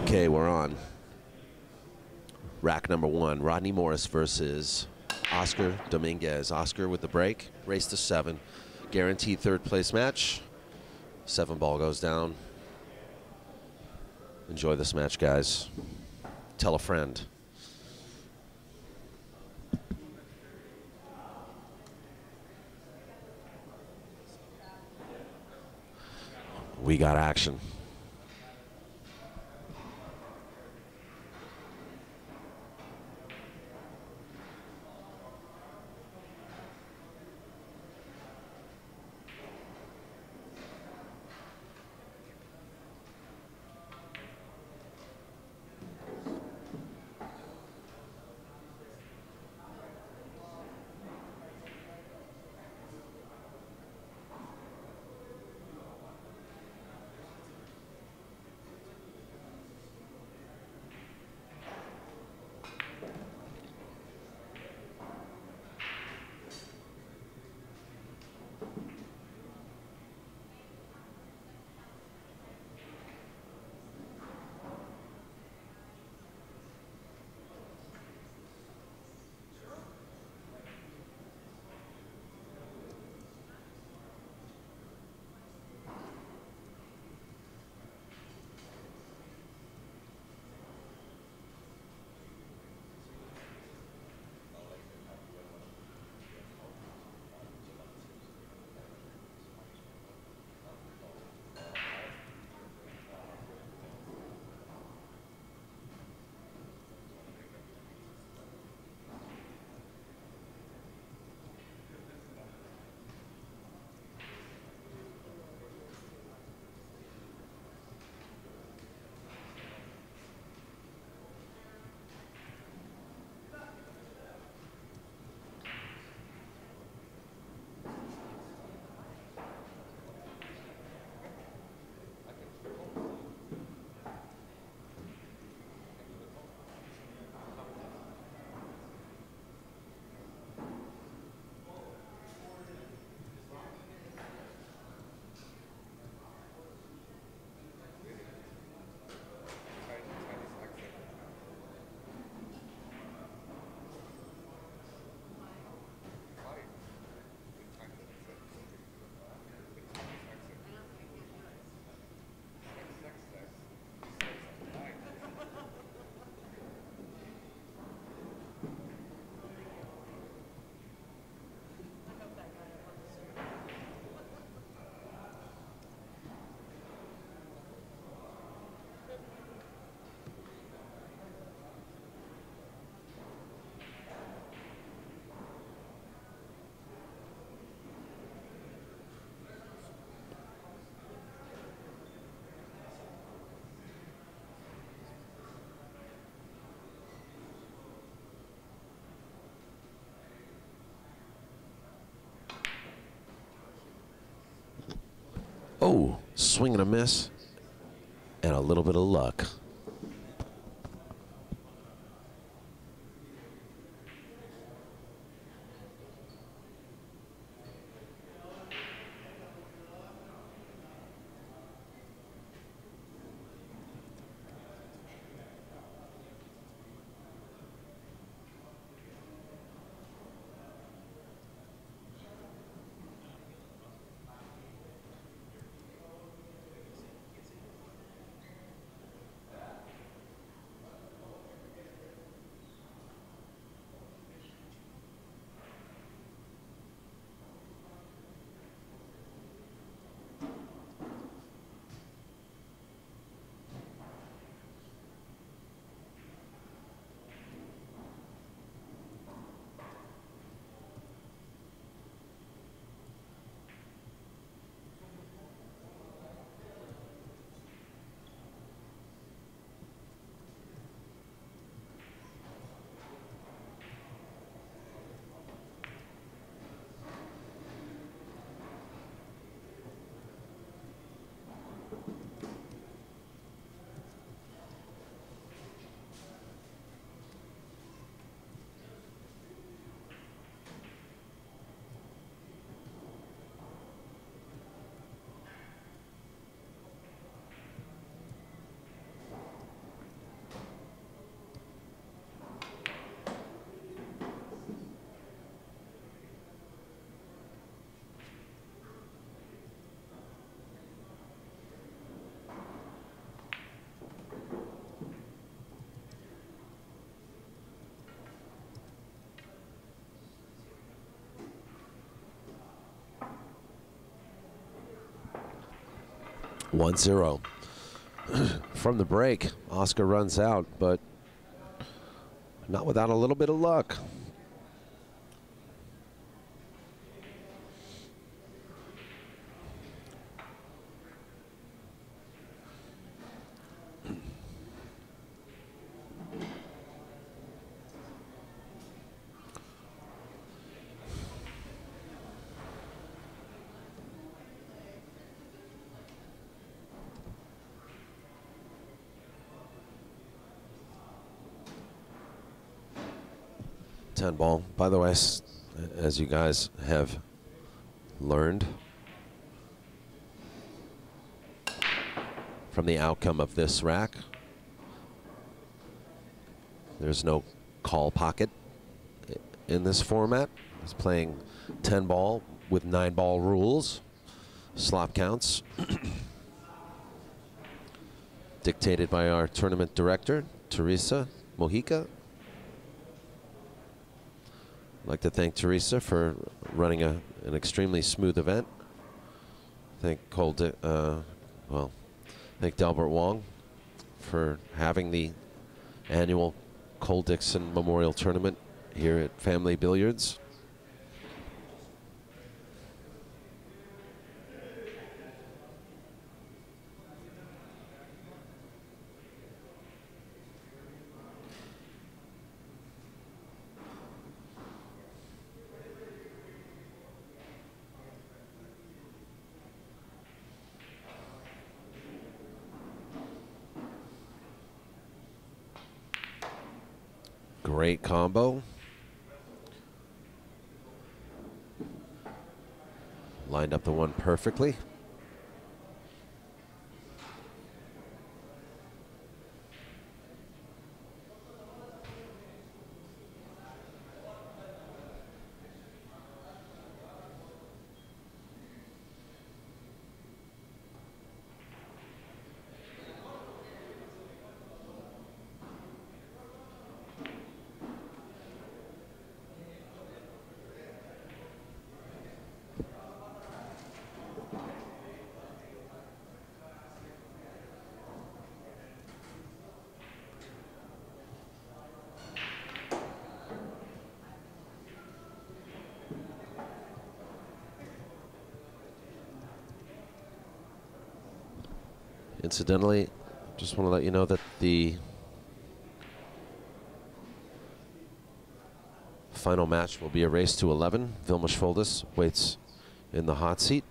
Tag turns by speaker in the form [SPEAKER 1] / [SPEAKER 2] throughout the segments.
[SPEAKER 1] Okay, we're on. Rack number 1, Rodney Morris versus Oscar Dominguez. Oscar with the break, race to 7. Guaranteed third place match. 7 ball goes down. Enjoy this match, guys. Tell a friend. We got action. Oh, swing and a miss, and a little bit of luck. 1-0. From the break, Oscar runs out, but not without a little bit of luck. Ball. By the way, as you guys have learned from the outcome of this rack, there's no call pocket in this format. It's playing 10 ball with 9 ball rules, slop counts, dictated by our tournament director, Teresa Mojica. I'd like to thank Teresa for running an extremely smooth event. Thank thank Delbert Wong for having the annual Cole Dickson Memorial Tournament here at Family Billiards. Great combo. Lined up the one perfectly. Incidentally, just want to let you know that the final match will be a race to 11. Vilmos Foldis waits in the hot seat.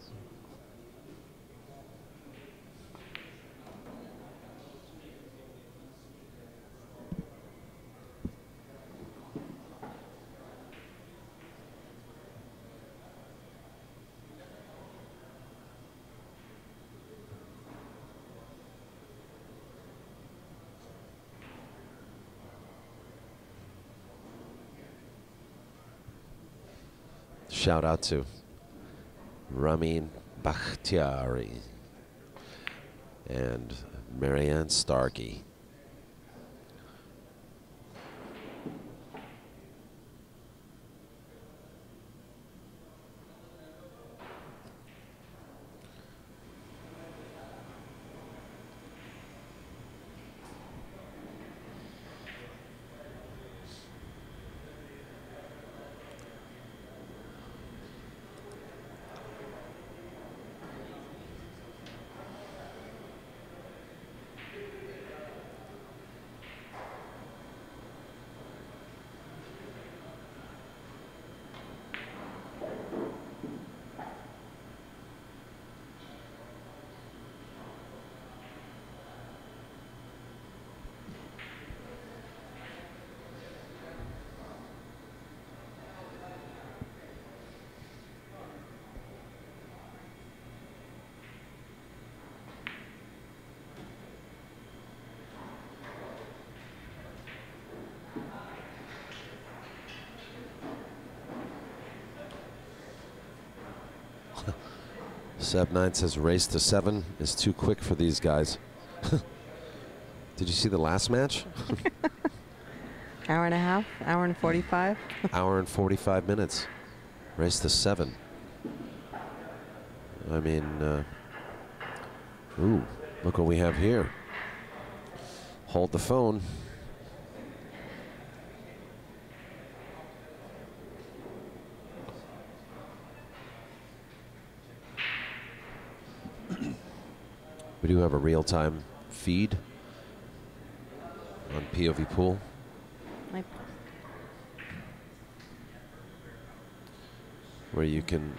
[SPEAKER 1] Shout out to Ramin Bakhtiari and Marianne Starkey. Seb9 says race to 7 is too quick for these guys. Did you see the last match?
[SPEAKER 2] Hour and a half, hour and 45.
[SPEAKER 1] Hour and 45 minutes. Race to 7. I mean, Ooh, look what we have here. Hold the phone. We do have a real-time feed on POVPOOL. Where you can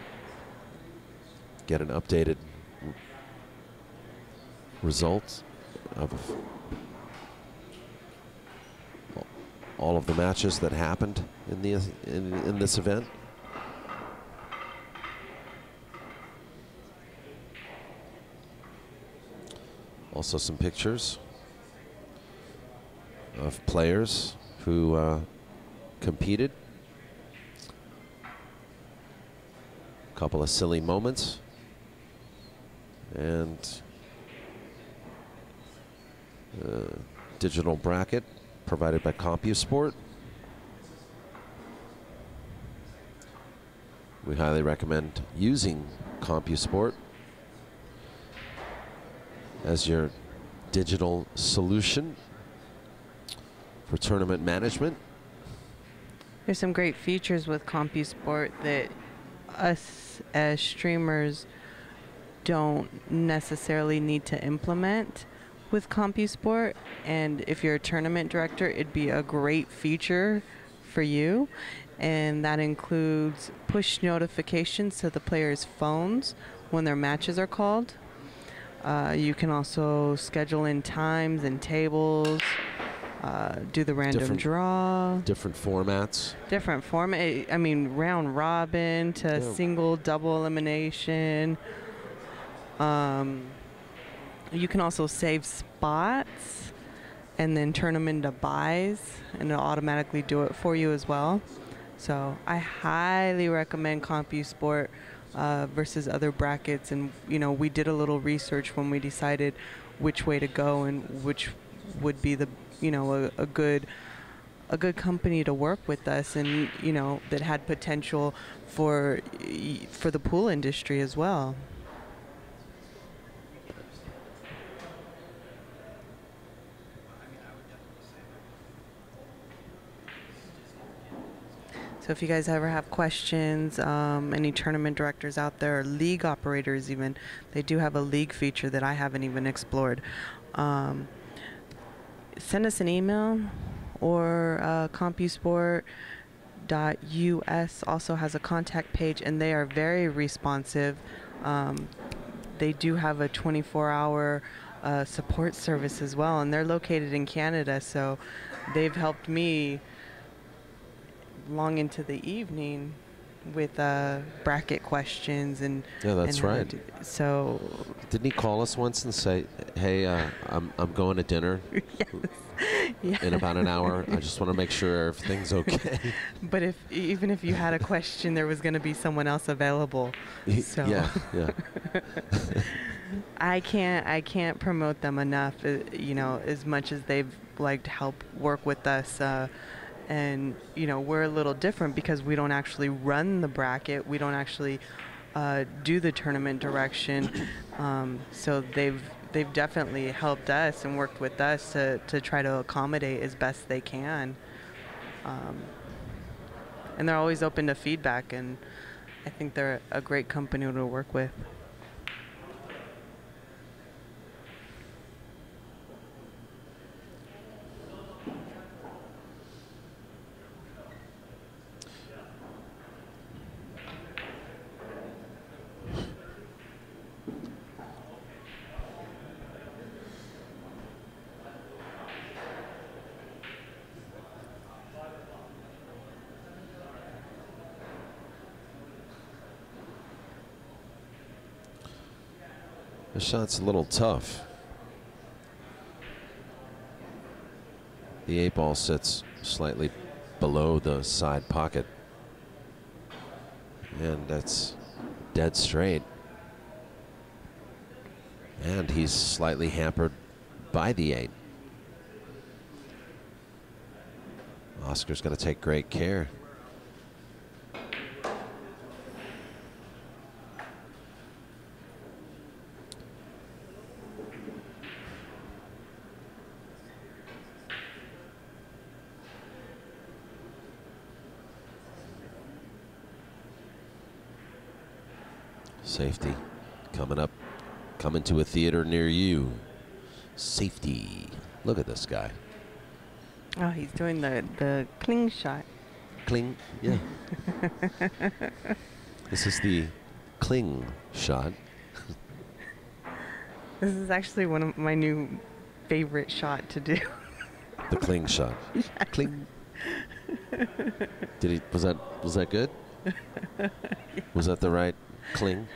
[SPEAKER 1] get an updated result of all of the matches that happened in the in this event. Also some pictures of players who competed. A couple of silly moments. And digital bracket provided by CompuSport. We highly recommend using CompuSport as your digital solution for tournament management.
[SPEAKER 2] There's some great features with CompuSport that us as streamers don't necessarily need to implement with CompuSport, and if you're a tournament director, it'd be a great feature for you, and that includes push notifications to the players' phones when their matches are called. You can also schedule in times and tables, do the random draw.
[SPEAKER 1] Different formats.
[SPEAKER 2] Different format. I mean, round robin to single, double elimination. You can also save spots and then turn them into buys, and it'll automatically do it for you as well. So I highly recommend CompuSport versus other brackets. And you know, we did a little research when we decided which way to go and which would be the, you know, a good company to work with us, and you know, that had potential for the pool industry as well. So if you guys ever have questions, any tournament directors out there, or league operators even, they do have a league feature that I haven't even explored. Send us an email, or CompuSport.us also has a contact page, and they are very responsive. They do have a 24-hour support service as well, and they're located in Canada, so they've helped me long into the evening with bracket questions and
[SPEAKER 1] that's right.
[SPEAKER 2] So
[SPEAKER 1] didn't he call us once and say, "Hey, I'm going to dinner in about an hour. I just want to make sure everything's okay."
[SPEAKER 2] But even if you had a question, there was going to be someone else available. So
[SPEAKER 1] yeah.
[SPEAKER 2] I can't promote them enough. You know, as much as they've liked to help work with us. And, you know, we're a little different because we don't actually run the bracket. We don't actually do the tournament direction. So they've definitely helped us and worked with us to try to accommodate as best they can. And they're always open to feedback, and I think they're a great company to work with.
[SPEAKER 1] The shot's a little tough. The 8-ball sits slightly below the side pocket, and that's dead straight. And he's slightly hampered by the 8. Oscar's going to take great care. Safety coming up, coming to a theater near you. Safety. Look at this guy.
[SPEAKER 2] Oh, he's doing the cling shot.
[SPEAKER 1] Cling, yeah. This is the cling shot.
[SPEAKER 2] This is actually one of my new favorite shot to do.
[SPEAKER 1] The cling shot.
[SPEAKER 2] Yes.
[SPEAKER 1] Cling. Did he? Was that good? Was that the right cling?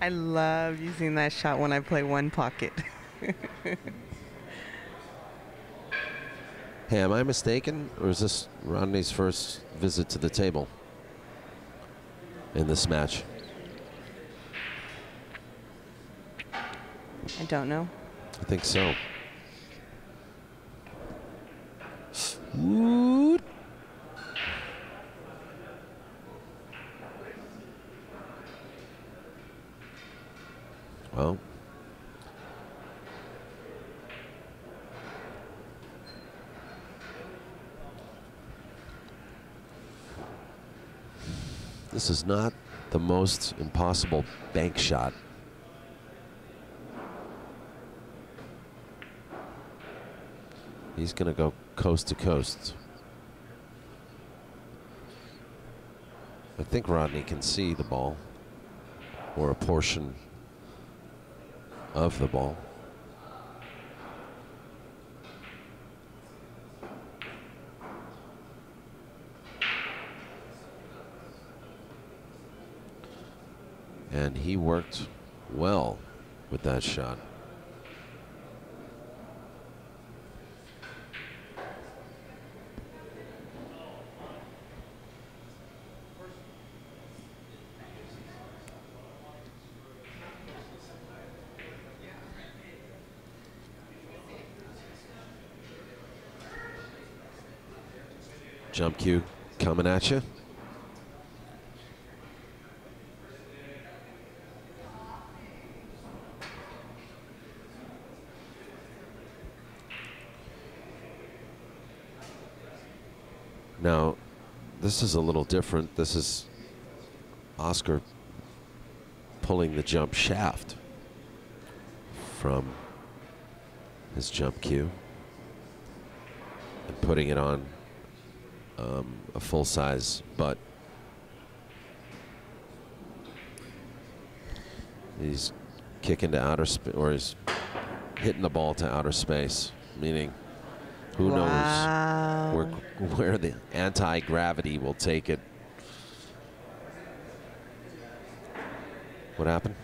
[SPEAKER 2] I love using that shot when I play one pocket.
[SPEAKER 1] Hey, am I mistaken, or is this Rodney's first visit to the table in this match?
[SPEAKER 2] I don't know.
[SPEAKER 1] I think so. Woot. Well, this is not the most impossible bank shot. He's going to go coast to coast. I think Rodney can see the ball, or a portion of the ball. And he worked well with that shot. Jump cue coming at you. Now, this is a little different. This is Oscar pulling the jump shaft from his jump cue and putting it on a full-size butt. He's kicking to outer space, or he's hitting the ball to outer space, meaning who knows where the anti-gravity will take it. What happened?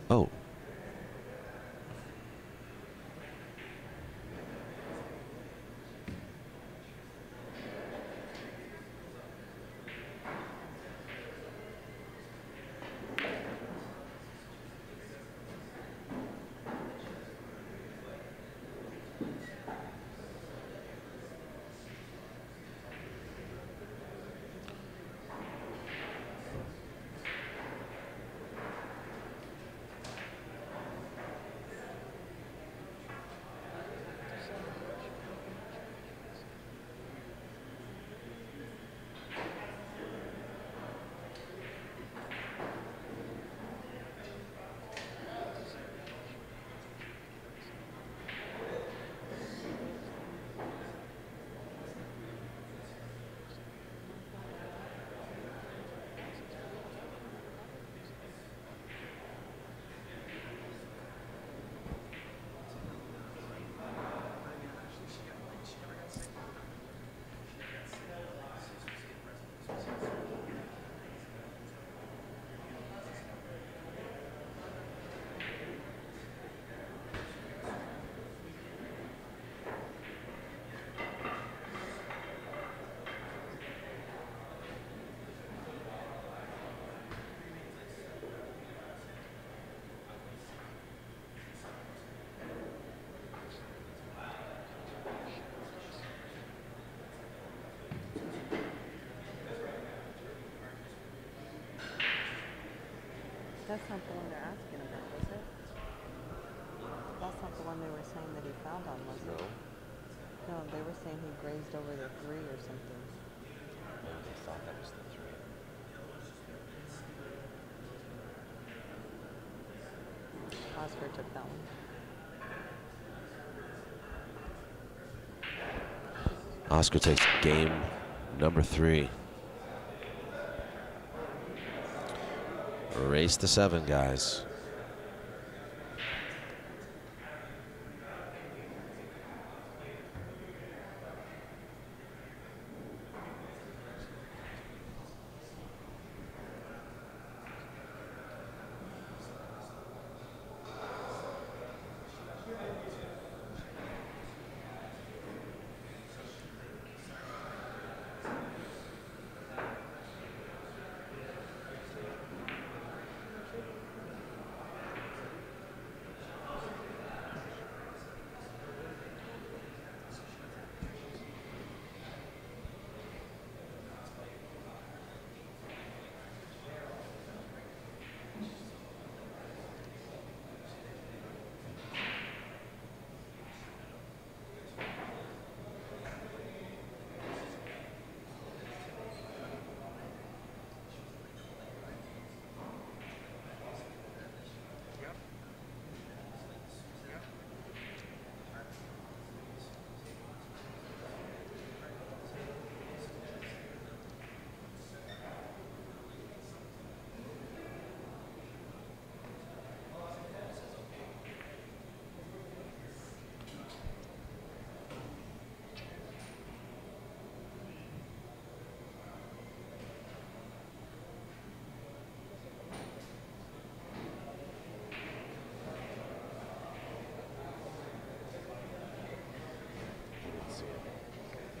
[SPEAKER 1] Oh.
[SPEAKER 2] That's not the one they're asking about, was it? That's not the one they were saying that he fouled on, was it? No, they were saying he grazed over the 3 or something.
[SPEAKER 1] Maybe they thought that was the 3.
[SPEAKER 2] Oscar took that one.
[SPEAKER 1] Oscar takes game number 3. Race to 7, guys.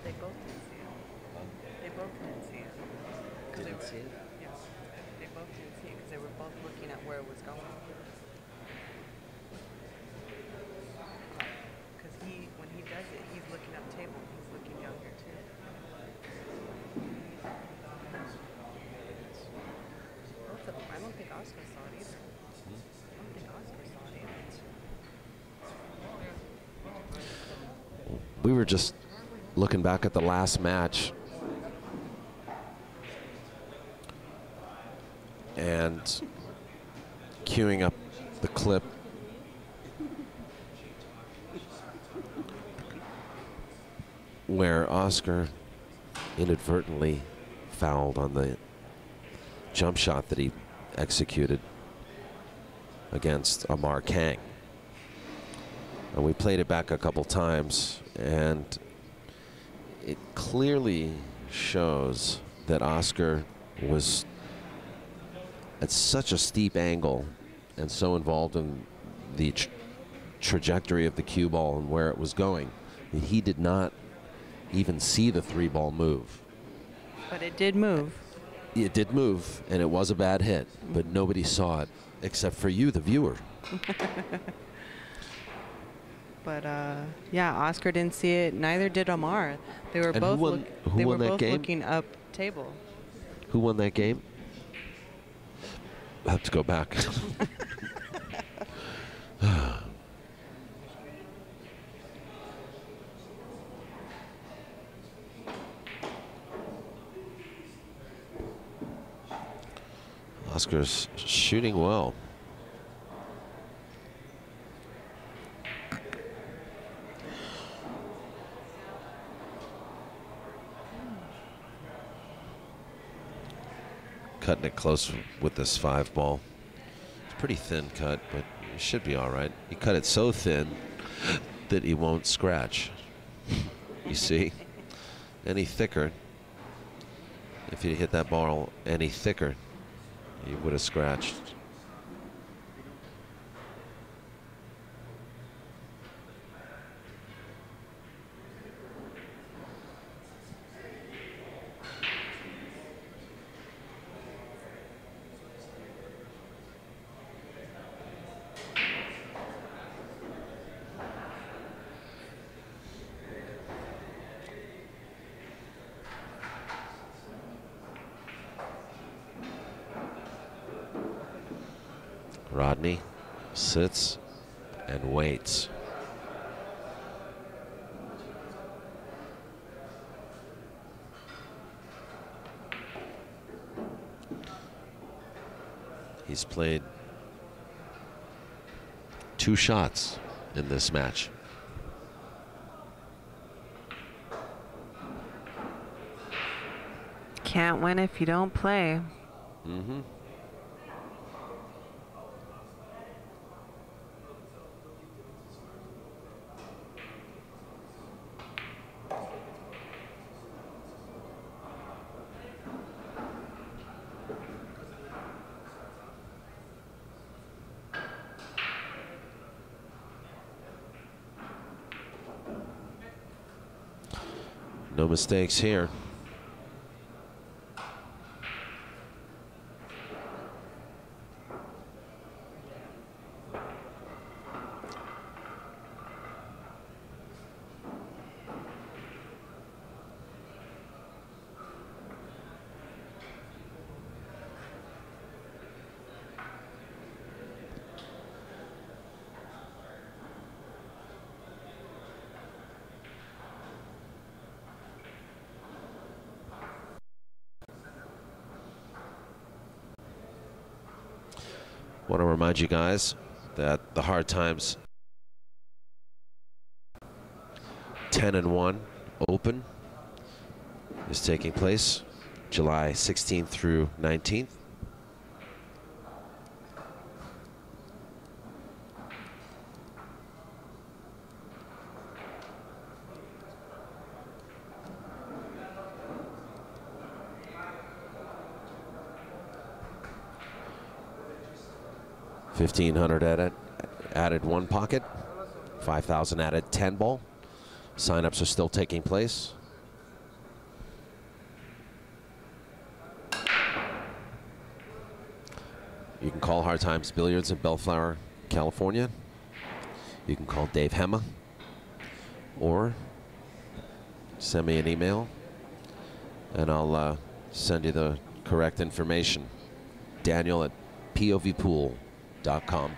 [SPEAKER 2] They both didn't see it. They both didn't see it.
[SPEAKER 1] Didn't see it?
[SPEAKER 2] Yeah. They both didn't see it because they were both looking at where it was going. Because when he does it, he's looking up table. He's looking down here too. Both of them. I don't think Oscar saw it either. I don't think Oscar saw it either.
[SPEAKER 1] We were just looking back at the last match, and queuing up the clip where Oscar inadvertently fouled on the jump shot that he executed against Amar Kang. And we played it back a couple times, and it clearly shows that Oscar was at such a steep angle and so involved in the trajectory of the cue ball and where it was going that he did not even see the 3-ball move.
[SPEAKER 2] But it did move.
[SPEAKER 1] It did move, and it was a bad hit, but nobody saw it except for you, the viewer.
[SPEAKER 2] But yeah, Oscar didn't see it. Neither did Amar. They were both looking up table.
[SPEAKER 1] Who won that game? I have to go back. Oscar's shooting well. Cutting it close with this 5-ball. It's a pretty thin cut, but it should be all right. He cut it so thin that he won't scratch. You see? Any thicker, if you hit that ball any thicker, he would have scratched. Rodney sits and waits. He's played 2 shots in this match.
[SPEAKER 2] Can't win if you don't play.
[SPEAKER 1] Mm-hmm. No mistakes here. Want to remind you guys that the Hard Times 10-1 Open is taking place July 16th through 19th. $1,500 added 1 pocket, 5,000 added 10 ball. Sign-ups are still taking place. You can call Hard Times Billiards in Bellflower, California. You can call Dave Hema, or send me an email, and I'll send you the correct information. Daniel at POVPOOL.com.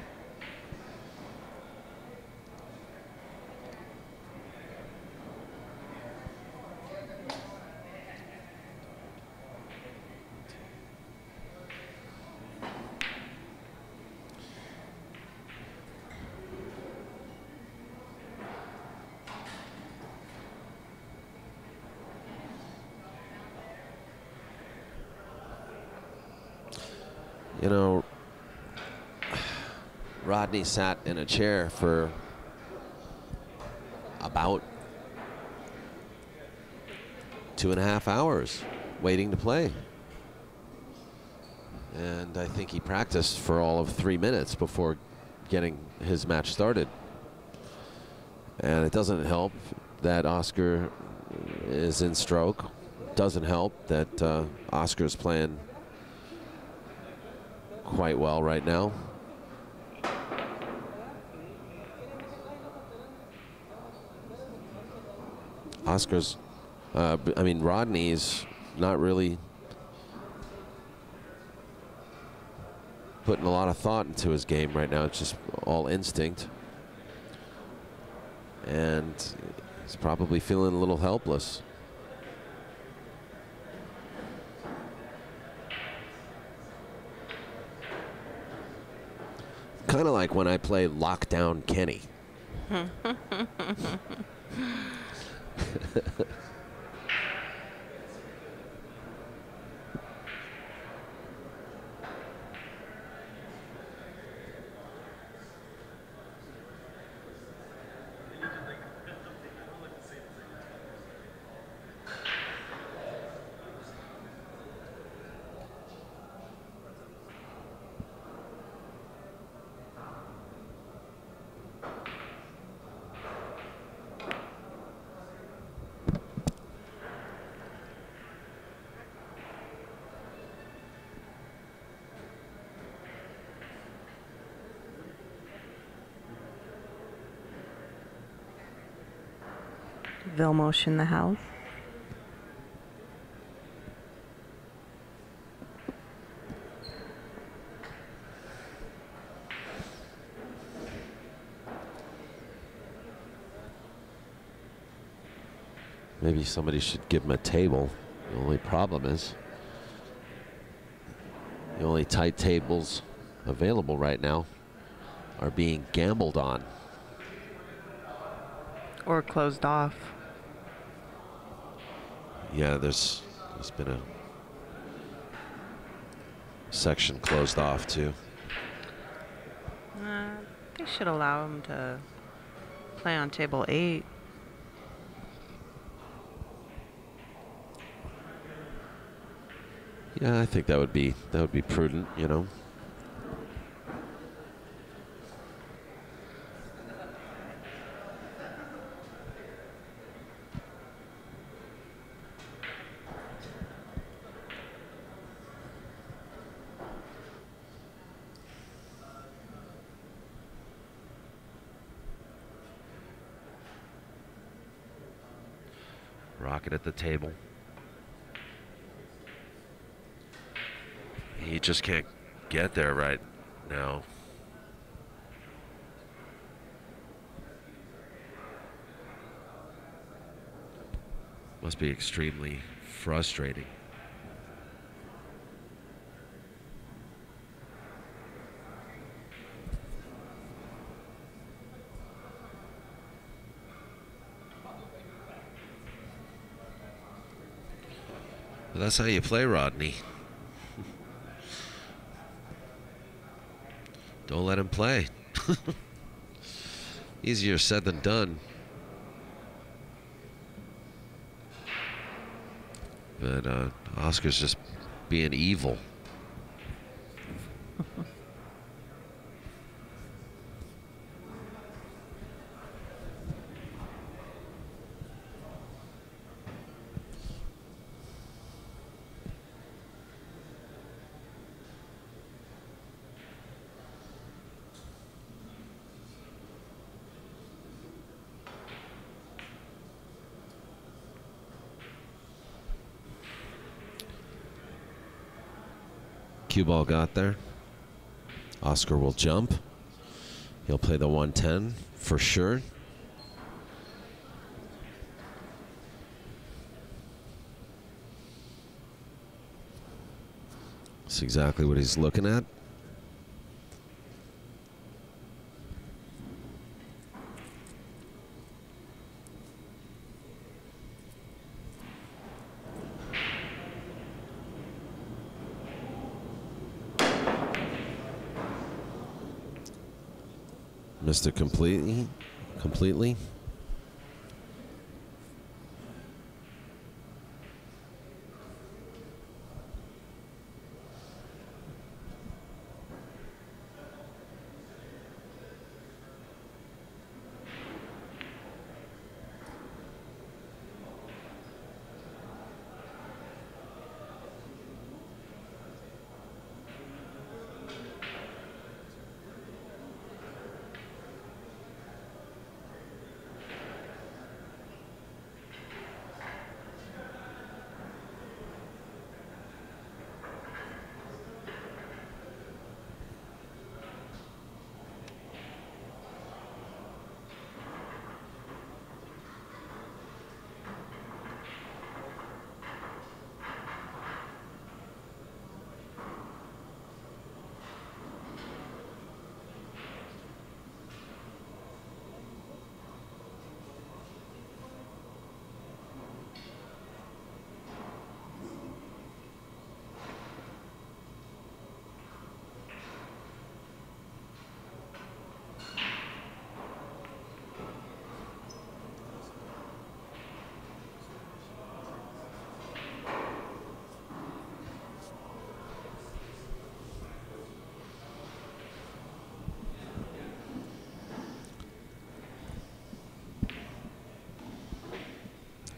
[SPEAKER 1] You know, Rodney sat in a chair for about 2.5 hours waiting to play. And I think he practiced for all of 3 minutes before getting his match started. And it doesn't help that Oscar is in stroke. Doesn't help that Oscar's playing quite well right now. Oscar's, I mean, Rodney's not really putting a lot of thought into his game right now. It's just all instinct. And he's probably feeling a little helpless. Kind of like when I play Lockdown Kenny.
[SPEAKER 2] Vilmos in the house.
[SPEAKER 1] Maybe somebody should give him a table. The only problem is the only tight tables available right now are being gambled on.
[SPEAKER 2] Or closed off.
[SPEAKER 1] Yeah, there's been a section closed off too.
[SPEAKER 2] They should allow him to play on table 8.
[SPEAKER 1] Yeah, I think that would be prudent, you know. Rocket at the table. He just can't get there right now. Must be extremely frustrating. Well, that's how you play, Rodney. Don't let him play. Easier said than done. But Oscar's just being evil. Cue ball got there. Oscar will jump. He'll play the 110 for sure. That's exactly what he's looking at. Missed it completely.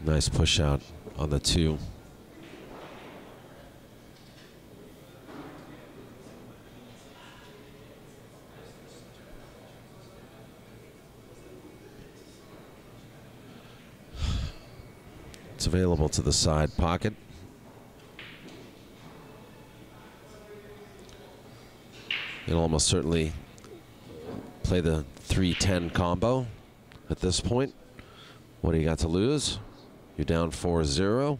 [SPEAKER 1] Nice push out on the 2. It's available to the side pocket. He'll almost certainly play the 3-10 combo at this point. What do you got to lose? You're down 4-0.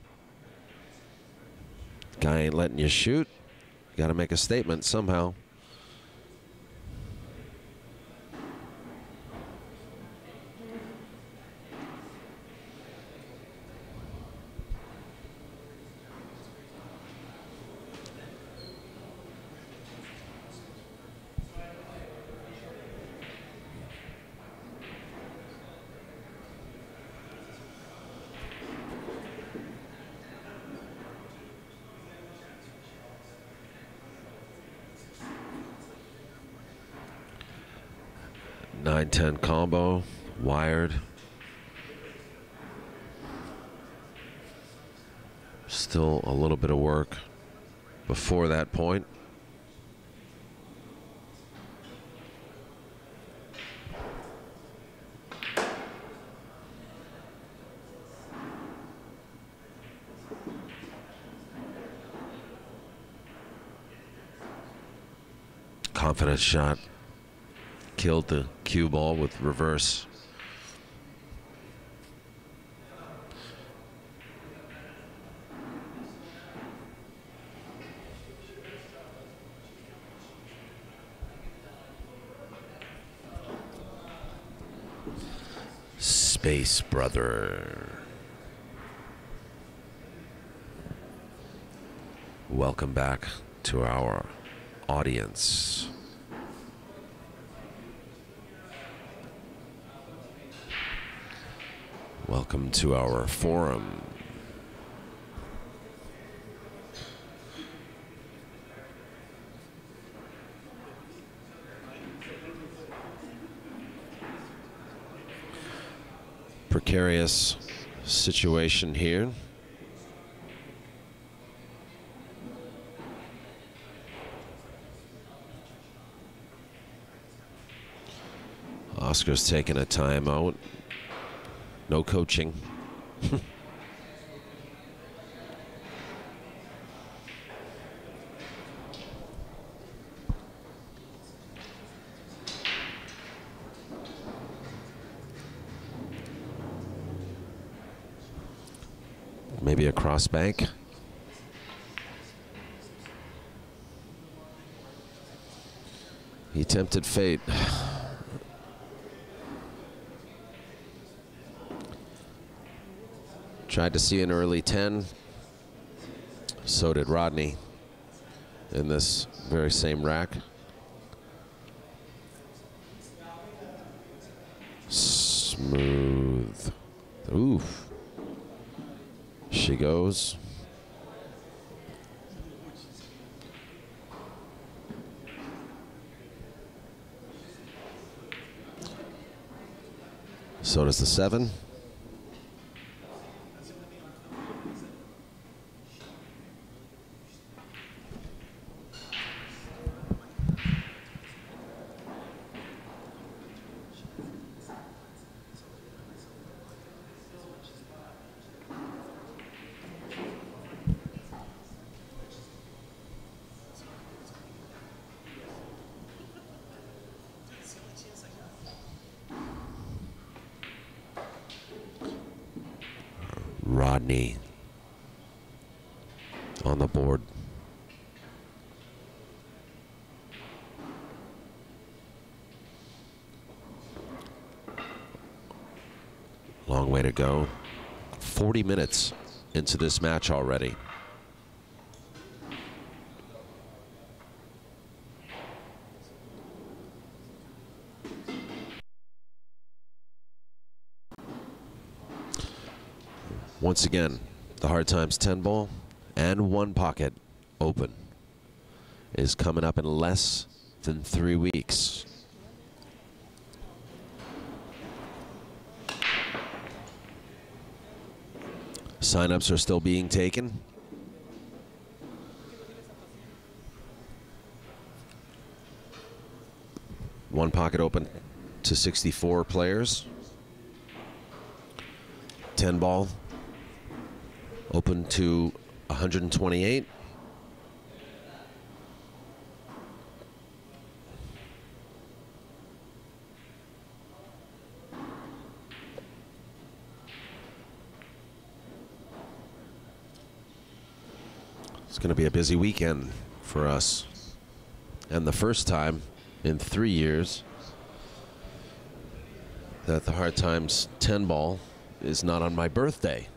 [SPEAKER 1] Guy ain't letting you shoot. You got to make a statement somehow. 9-10 combo, wired. Still a little bit of work before that point. Confident shot. Killed the cue ball with reverse. Space brother. Welcome back to our audience. Welcome to our forum. Precarious situation here. Oscar's taking a timeout. No coaching. Maybe a cross bank. He tempted fate. Tried to see an early 10. So did Rodney in this very same rack. Smooth. Oof. She goes. So does the 7. Rodney on the board. Long way to go. 40 minutes into this match already. Once again, the Hard Times 10 ball and 1 pocket open is coming up in less than 3 weeks. Sign-ups are still being taken. One pocket open to 64 players. 10 ball open to 128. It's going to be a busy weekend for us. And the first time in 3 years that the Hard Times 10 ball is not on my birthday.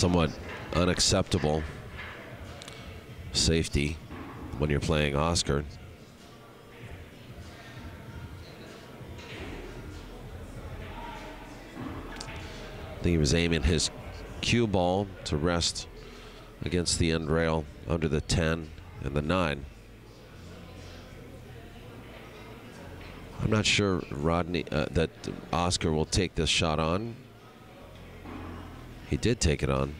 [SPEAKER 1] somewhat unacceptable safety when you're playing Oscar. I think he was aiming his cue ball to rest against the end rail under the 10 and the 9. I'm not sure Rodney that Oscar will take this shot on. He did take it on.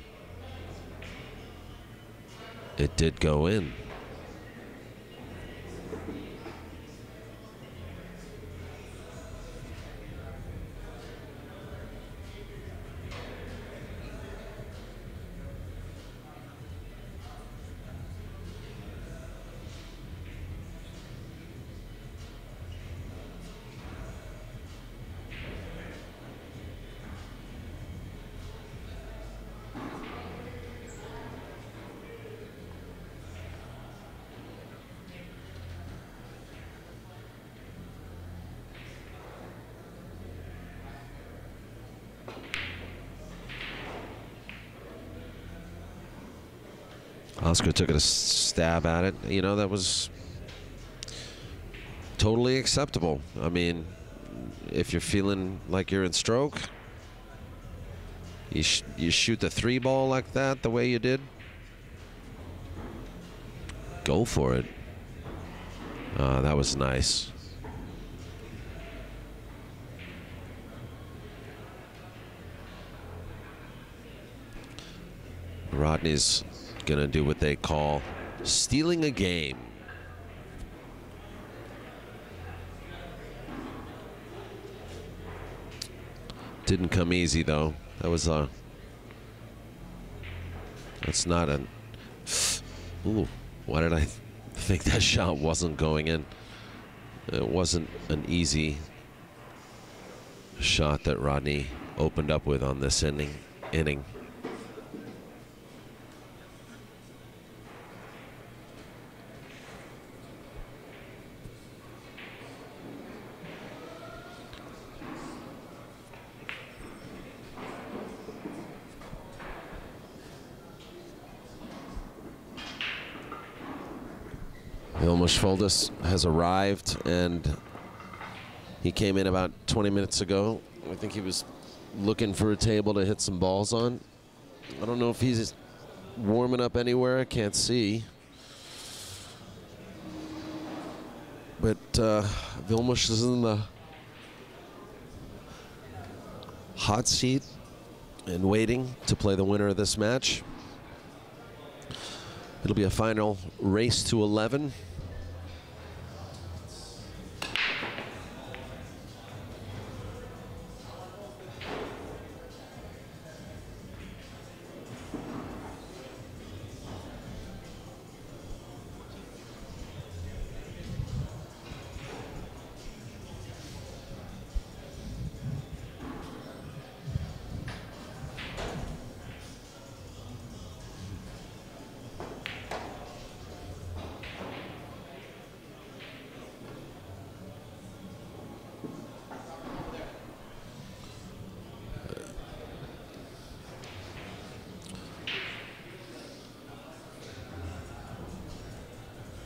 [SPEAKER 1] It did go in. Oscar took a stab at it. You know, that was totally acceptable. I mean, if you're feeling like you're in stroke, you shoot the 3 ball like that the way you did, go for it. That was nice. Rodney's gonna do what they call stealing a game. Didn't come easy though. That was that's not an ooh, why did I think that shot wasn't going in? It wasn't an easy shot that Rodney opened up with on this inning. Foldis has arrived, and he came in about 20 minutes ago. I think he was looking for a table to hit some balls on. I don't know if he's warming up anywhere. I can't see. But Vilmos is in the hot seat and waiting to play the winner of this match. It'll be a final race to 11.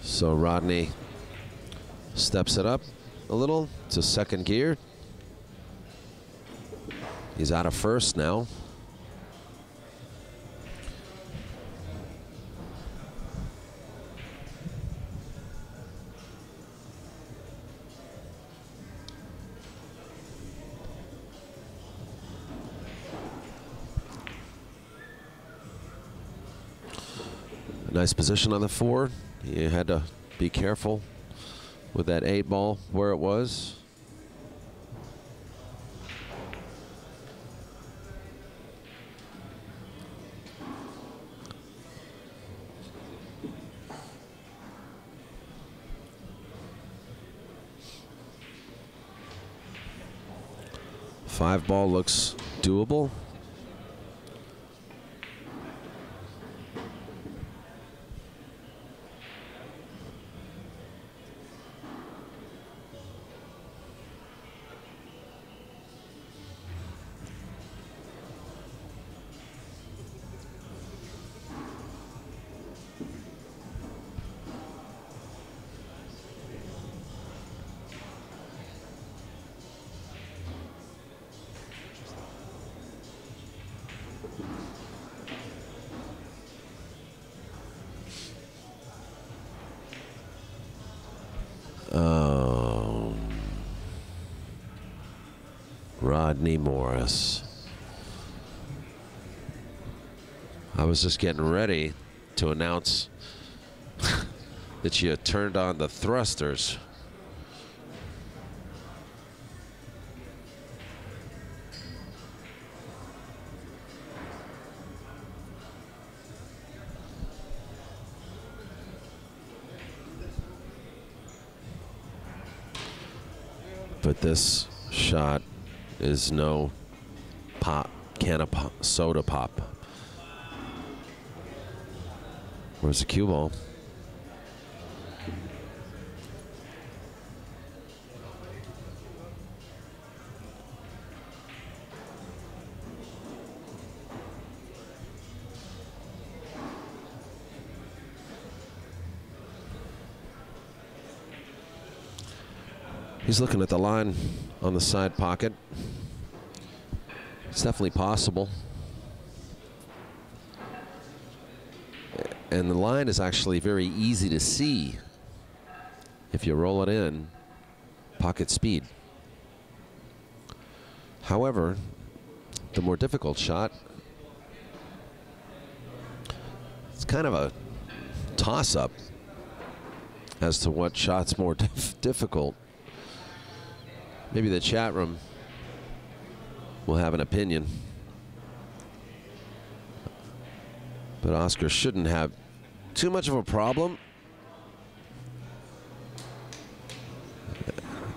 [SPEAKER 1] So Rodney steps it up a little to second gear. He's out of first now. Nice position on the 4. You had to be careful with that 8 ball where it was. Five ball looks doable. Rodney Morris. I was just getting ready to announce that she had turned on the thrusters. But this shot is no can of soda pop. Where's the cue ball? He's looking at the line on the side pocket. It's definitely possible. And the line is actually very easy to see if you roll it in pocket speed. However, the more difficult shot, it's kind of a toss-up as to what shot's more difficult. Maybe the chat room will have an opinion. But Oscar shouldn't have too much of a problem.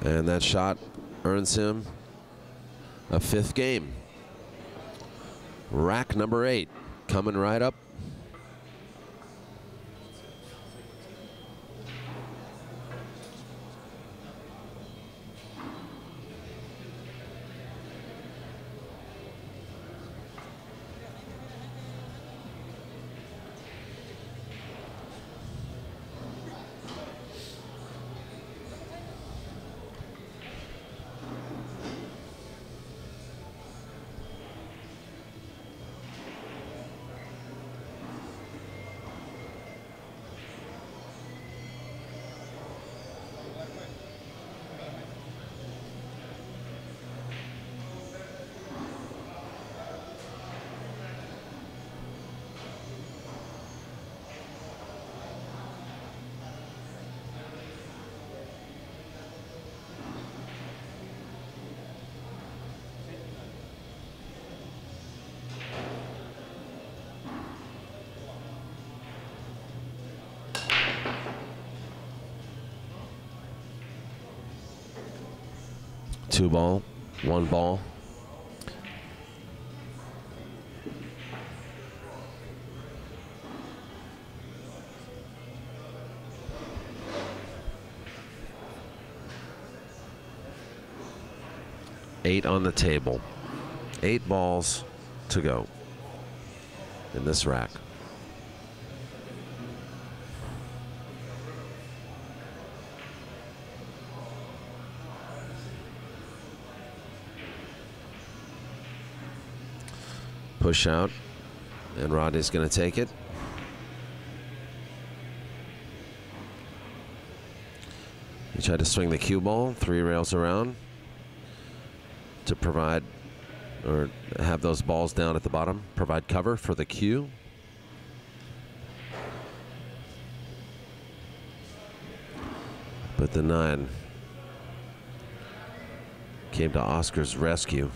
[SPEAKER 1] And that shot earns him a 5th game. Rack number 8 coming right up. Two ball, 1 ball. Eight on the table. 8 balls to go in this rack. Push out, and Rodney's going to take it. He tried to swing the cue ball 3 rails around to provide, or have those balls down at the bottom, provide cover for the cue. But the 9 came to Oscar's rescue.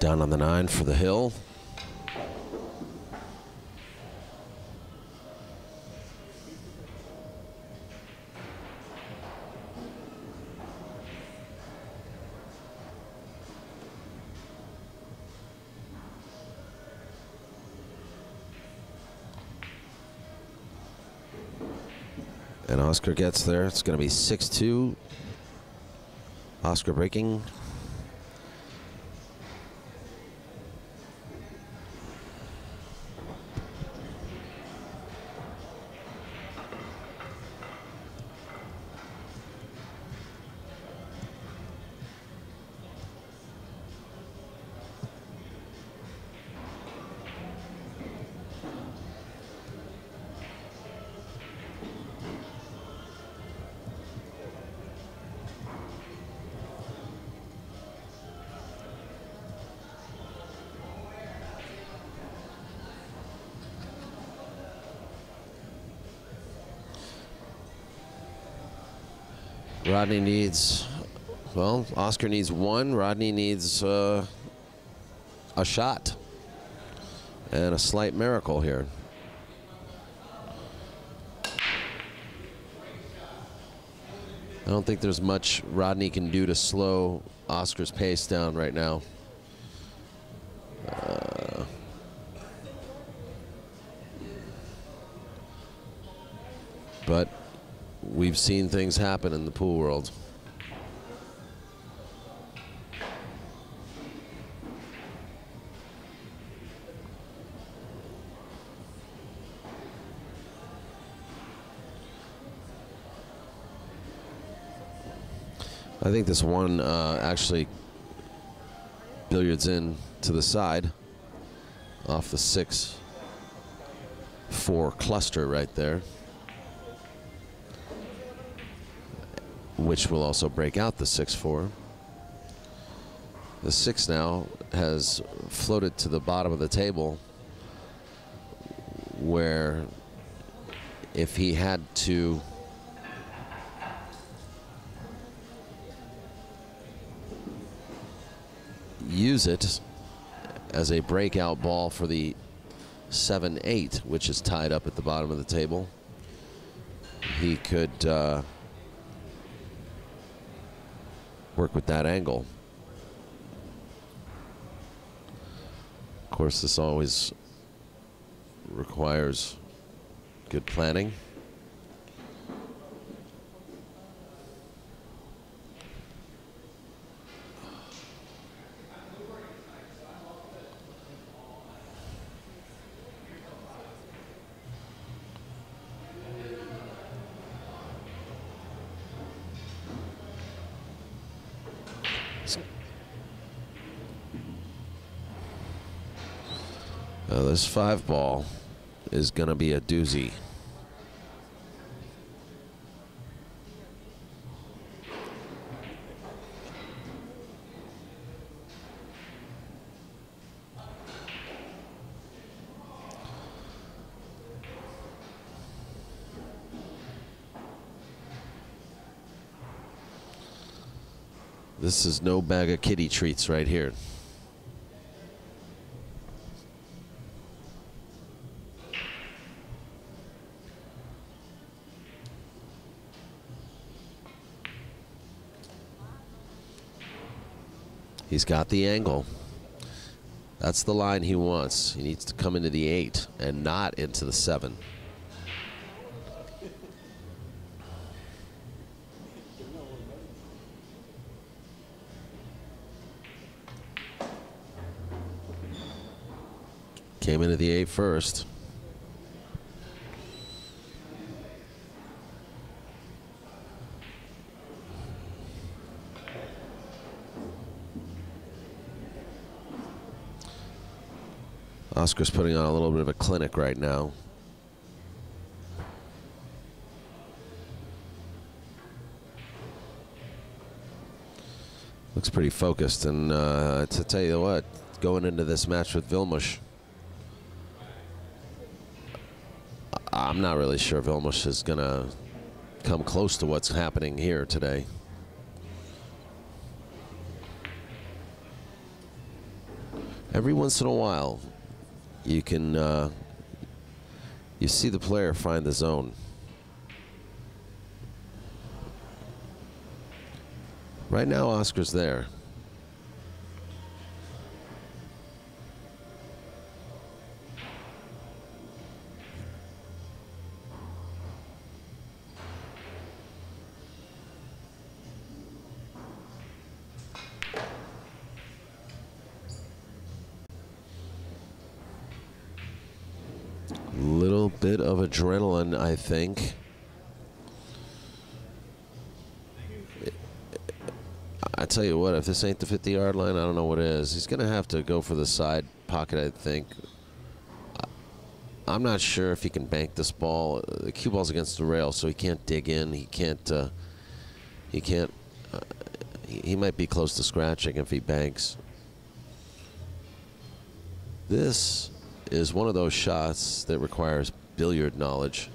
[SPEAKER 1] Down on the 9 for the hill. And Oscar gets there. It's going to be 6-2. Oscar breaking. Rodney needs, well, Oscar needs 1. Rodney needs a shot and a slight miracle here. I don't think there's much Rodney can do to slow Oscar's pace down right now. But we've seen things happen in the pool world. I think this one actually billiards in to the side off the 6-4 cluster right there, which will also break out the 6-4. The 6 now has floated to the bottom of the table, where if he had to use it as a breakout ball for the 7-8, which is tied up at the bottom of the table, he could work with that angle. Of course, this always requires good planning. This 5 ball is going to be a doozy. This is no bag of kitty treats right here. He's got the angle. That's the line he wants. He needs to come into the 8 and not into the 7. Came into the 8 first. Oscar's putting on a little bit of a clinic right now. Looks pretty focused, and to tell you what, going into this match with Vilmos, I'm not really sure Vilmos is going to come close to what's happening here today. Every once in a while, you can you see the player find the zone. Right now, Oscar's there. Little bit of adrenaline, I think. I tell you what, if this ain't the 50-yard line, I don't know what is. He's going to have to go for the side pocket, I think. I'm not sure if he can bank this ball. The cue ball's against the rail, so he can't dig in. He can't. He might be close to scratching if he banks. This is one of those shots that requires billiard knowledge.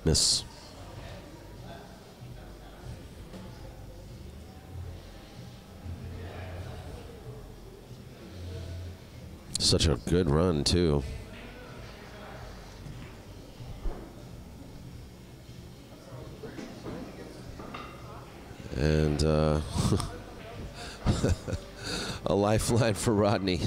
[SPEAKER 1] Miss. Such a good run, too. And a lifeline for Rodney.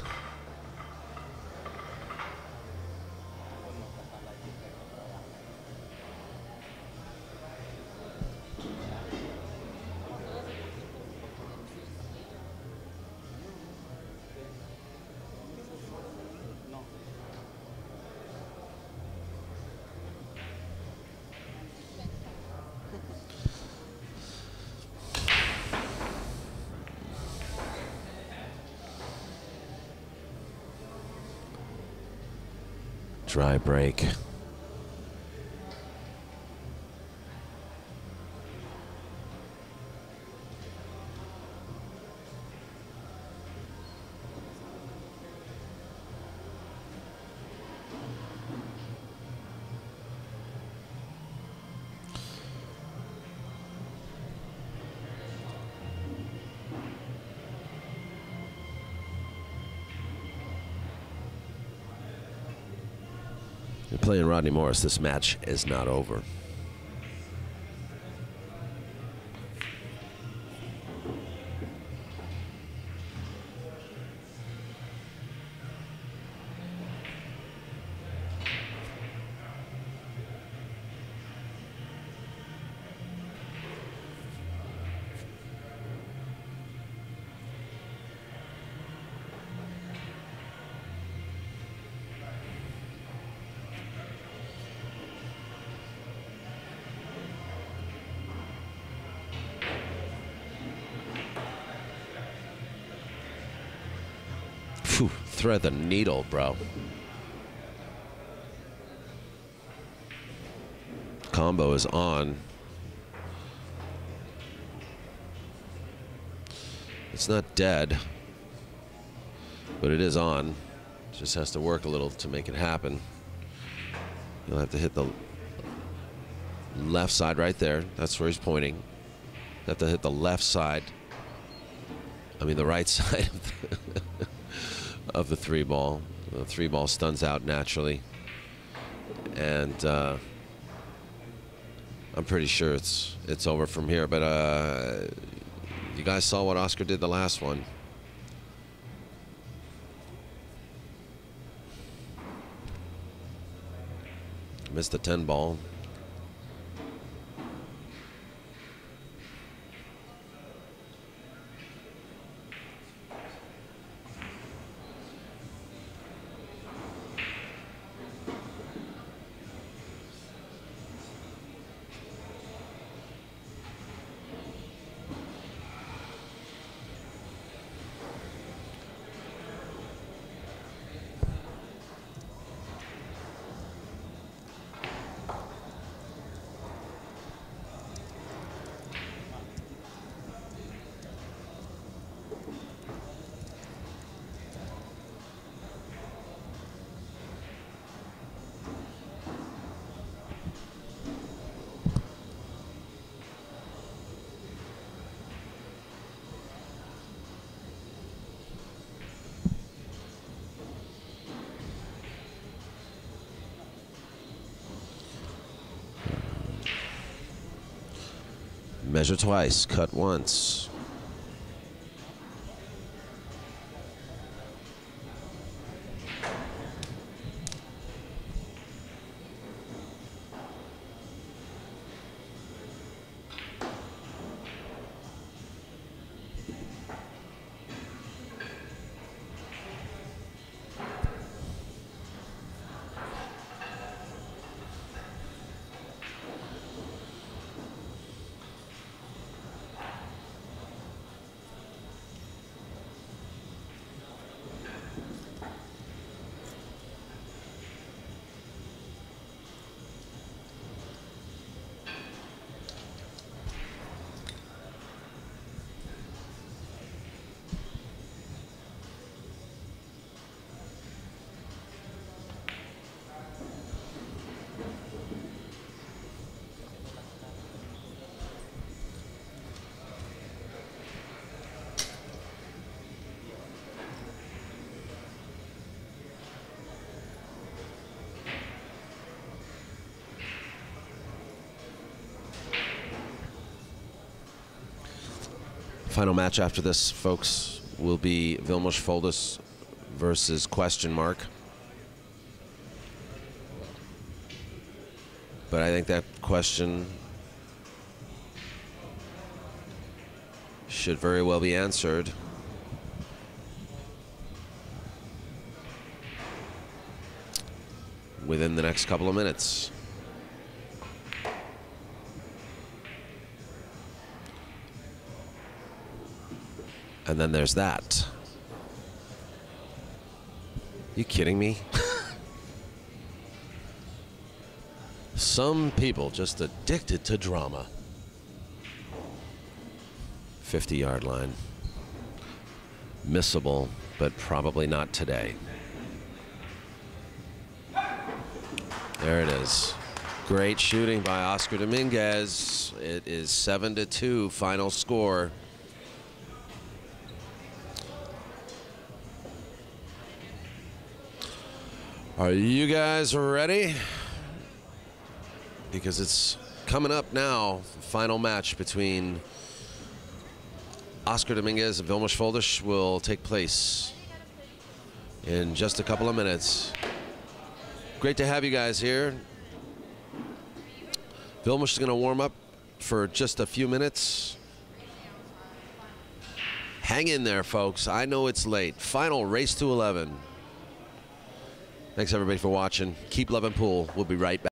[SPEAKER 1] Dry break. You're playing Rodney Morris. This match is not over. Phew, thread the needle, bro. Combo is on. It's not dead, but it is on. Just has to work a little to make it happen. You'll have to hit the left side right there. That's where he's pointing. You have to hit the left side. I mean the right side of the three ball. The three ball stuns out naturally. And I'm pretty sure it's over from here. But you guys saw what Oscar did the last one. Missed the 10 ball. Measure twice, cut once. Final match after this, folks, will be Vilmos Foldis versus question mark. But I think that question should very well be answered. Within the next couple of minutes. And then there's that. You kidding me? Some people just addicted to drama. 50-yard line. Missable, but probably not today. There it is. Great shooting by Oscar Dominguez. It is 7-2 final score. Are you guys ready? Because it's coming up now. The final match between Oscar Dominguez and Vilmos Foldis will take place in just a couple of minutes. Great to have you guys here. Vilmos is going to warm up for just a few minutes. Hang in there, folks. I know it's late. Final race to 11. Thanks, everybody, for watching. Keep loving pool. We'll be right back.